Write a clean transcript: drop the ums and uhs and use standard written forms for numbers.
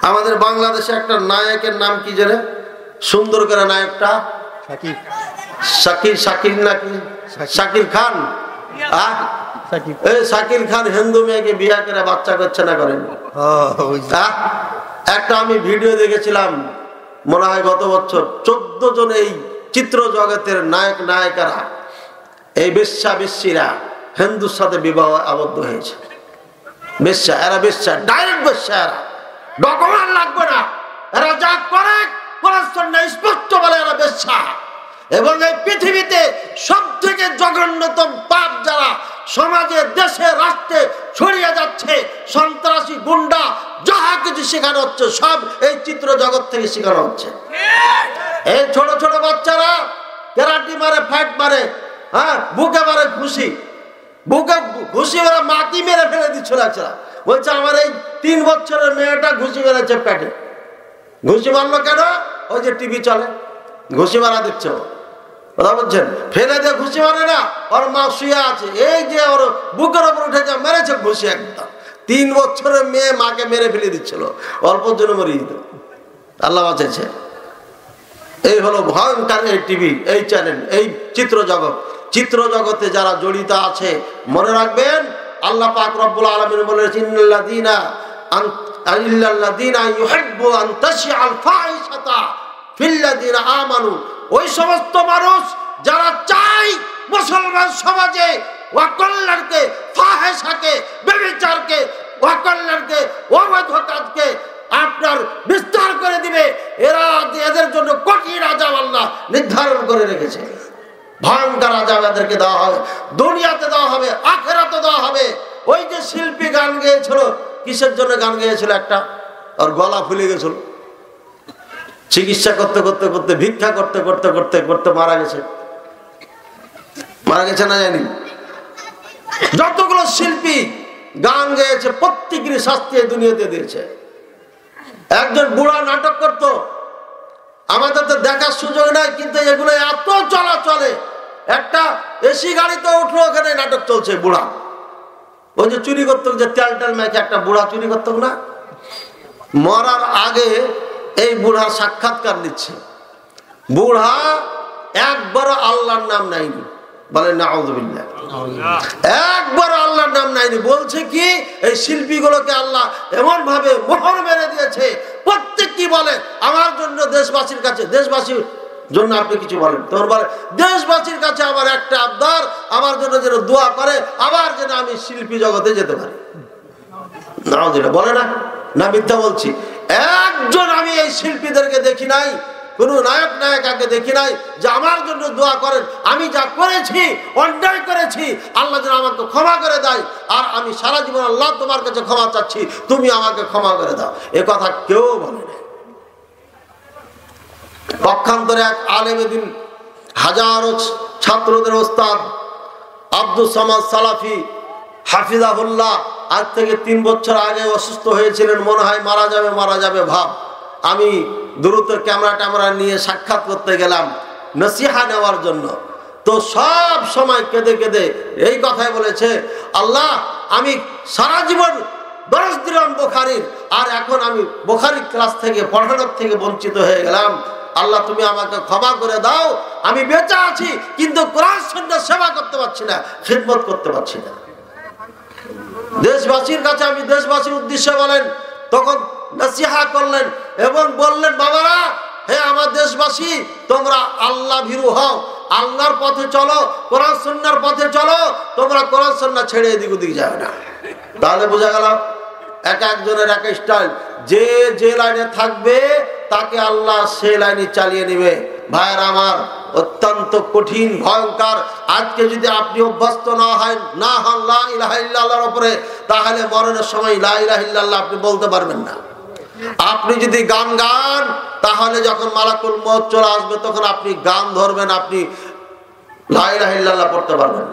আমাদের বাংলাদেশে একটা নায়কের নাম কি জানে, সুন্দর করে নায়কটা শাকির নাকি শাকির খান। শাকির খান হিন্দু মেয়েকে বিয়ে করে বাচ্চা করছে না করেন? একটা আমি ভিডিও দেখেছিলাম মনে হয় গত বছর, 14 জন এই চিত্র জগতের নায়ক নায়িকারা, এই বেশ্যা বেশ্যিরা হিন্দুর সাথে বিবাহ আবদ্ধ হয়েছে। বেশ্যা, এরা বেশ্যা, ডাইরেক্ট বেশ্যা, এরা ডকুমেন্ট লাগবে না, এরা যা করে স্পষ্ট বলে এরা বেশ্যা। এবং এই পৃথিবীতে সব থেকে জঘন্যতম পাপ যারা সমাজে দেশে রাষ্ট্রে ছড়িয়ে যাচ্ছে, সন্ত্রাসী গুন্ডা যাহা কিছু শেখানো হচ্ছে সব এই চিত্র জগৎ থেকে শেখানো হচ্ছে। এই ছোট ছোট বাচ্চারা ক্যারাটি মারে, ফাইট মারে, হ্যাঁ বুকে মারে ঘুষি, বুকে ঘুষি মেরে মাটি মেরে ফেলে দিচ্ছিল। বলছে আমার এই 3 বছরের মেয়েটা ঘুষি মেরেছে পেটে। ঘুষি মারলো কেন? ওই যে টিভি চলে, ঘুষি মারা দিচ্ছে। কথা বলছেন, ফেলে দিয়ে ঘুষি মারে না, ওর মা শুয়ে আছে, এই যে ওর বুকের ওপর উঠে যা মেরেছে ঘুষি একদম। 3 বছরের মেয়ে মাকে মেরে ফেলে দিচ্ছিল, অল্পর জন্য মরে যেত। আল্লাহ বাঁচাইছে। এই হলো ভয়ঙ্কর এই টিভি, এই চ্যানেল, এই চিত্র জগৎ। চিত্র জগতে যারা জড়িত আছে মনে রাখবেন, আল্লাহ পাক রব্বুল আলামিন বলেছেন ইন্নাল্লাযীনা ইউহিব্বু আন তাশিআল ফাহিশাতা ফিল্লাযীনা আমানু, ওই সমস্ত মানুষ যারা চায় মুসলমান সমাজে ওয়াকল্লারকে, ফাহিশাকে, ব্যভিচারকে, ওয়াকল্লারকে, অবৈধ কাজকে আপনার বিস্তার করে দিবে, এরা এদের জন্য কঠিন আযাব আল্লাহ নির্ধারণ করে রেখেছে। ভয়ঙ্কর আযাব এদেরকে দেওয়া হবে, দুনিয়াতে দেওয়া হবে, আখিরাতে দেওয়া হবে। ওই যে শিল্পী গান গেয়েছিল, কিসের জন্য গান গেয়েছিল? একটা ওর গলা ফুলে গেছিল, চিকিৎসা করতে করতে করতে, ভিক্ষা করতে করতে করতে করতে মারা গেছে। মারা গেছে না জানি। যতগুলো শিল্পী গান গেয়েছে প্রত্যেকেরই শাস্তি এই দুনিয়াতে দিয়েছে। একজন বুড়া নাটক করতো, আমাদের তো দেখার সুযোগ নাই, কিন্তু এগুলো এত চলাচলে। একটা এসি গাড়িতে উঠলো, ওখানে নাটক চলছে। বুড়া ওই যে চুরি করতো, যে তেল টেল মেখে একটা বুড়া চুরি করতো না, মরার আগে এই বুড়া সাক্ষাৎকার নিচ্ছে। বুড়া একবার আল্লাহর নাম নাইনি, বলে নাউযুবিল্লাহ, একবার আল্লাহর নাম নাইনি। বলছে কি, এই শিল্পীগুলোকে আল্লাহ এমন ভাবে মোহর মেরে দিয়েছে, প্রত্যেকটি বলে আমার জন্য দেশবাসীর কাছে, দেশবাসীর জন্য আপনি কিছু বলেন, তোর বলে দেশবাসীর কাছে আমার একটা আবদার, আমার জন্য যেন দোয়া করে, আবার যেন আমি শিল্পী জগতে যেতে পারি। নাউযুবিল্লাহ বলে না, না মিথ্যা বলছি? একজন আমি এই শিল্পীদেরকে দেখি নাই, কোন নায়ক নায়িকাকে দেখি নাই যে আমার জন্য দোয়া করেন, আমি যা করেছি, অন্যায় করেছি, আল্লাহ যেন আমাকে ক্ষমা করে দেয়, আর আমি সারা জীবন আল্লাহ তোমার কাছে ক্ষমা চাচ্ছি, তুমি আমাকে ক্ষমা করে দাও। এ কথা কেউ বলে না। পক্ষান্তরে এক আলেমে দিন, হাজারো ছাত্রদের ওস্তাদ আব্দুস সামাদ সালাফি হাফিজাহুল্লাহ, আজ থেকে 3 বছর আগে অসুস্থ হয়েছিলেন, মনে হয় মারা যাবে ভাব। আমি দ্রুত ক্যামেরা নিয়ে সাক্ষাৎ করতে গেলাম নসিহা নেওয়ার জন্য। তো সব সময় কেঁদে কেঁদে এই কথাই বলেছে, আল্লাহ আমি সারা জীবন দরস দিলাম বুখারীর, আর এখন আমি বুখারীর ক্লাস থেকে পড়ানোর থেকে বঞ্চিত হয়ে গেলাম। আল্লাহ তুমি আমাকে ক্ষমা করে দাও, আমি বেঁচে আছি কিন্তু কোরআন সুন্নাহ সেবা করতে পারছি না, খিদমত করতে পারছি না। দেশবাসীর কাছে আমি দেশবাসীর উদ্দেশ্যে বলেন, তখন নসিহা করলেন এবং বললেন, বাবারা, হে আমার দেশবাসী, তোমরা আল্লাহ ভীরু হও, আল্লাহর পথে চলো, কোরআন সুন্নাহর পথে চলো, তোমরা কোরআন সুন্নাহ ছেড়ে এদিক ওদিক যাও না। তাহলে বোঝা গেল এক একজনের এক স্টাইল, যে যে লাইনে থাকবে তাকে আল্লাহ সে লাইনে চালিয়ে নেবে। ভাইয়ের আমার, অত্যন্ত কঠিন ভয়ঙ্কর। আজকে যদি আপনি অভ্যস্ত না হন লা ইলাহা ইল্লাল্লাহর উপরে, তাহলে মরণের সময় লা ইলাহা ইল্লাল্লাহ আপনি বলতে পারবেন না। আপনি যদি গান গান, তাহলে যখন মালাকুল মউত চলে আসবে তখন আপনি গান ধরবেন, আপনি লা ইলাহা ইল্লাল্লাহ পড়তে পারবেন না।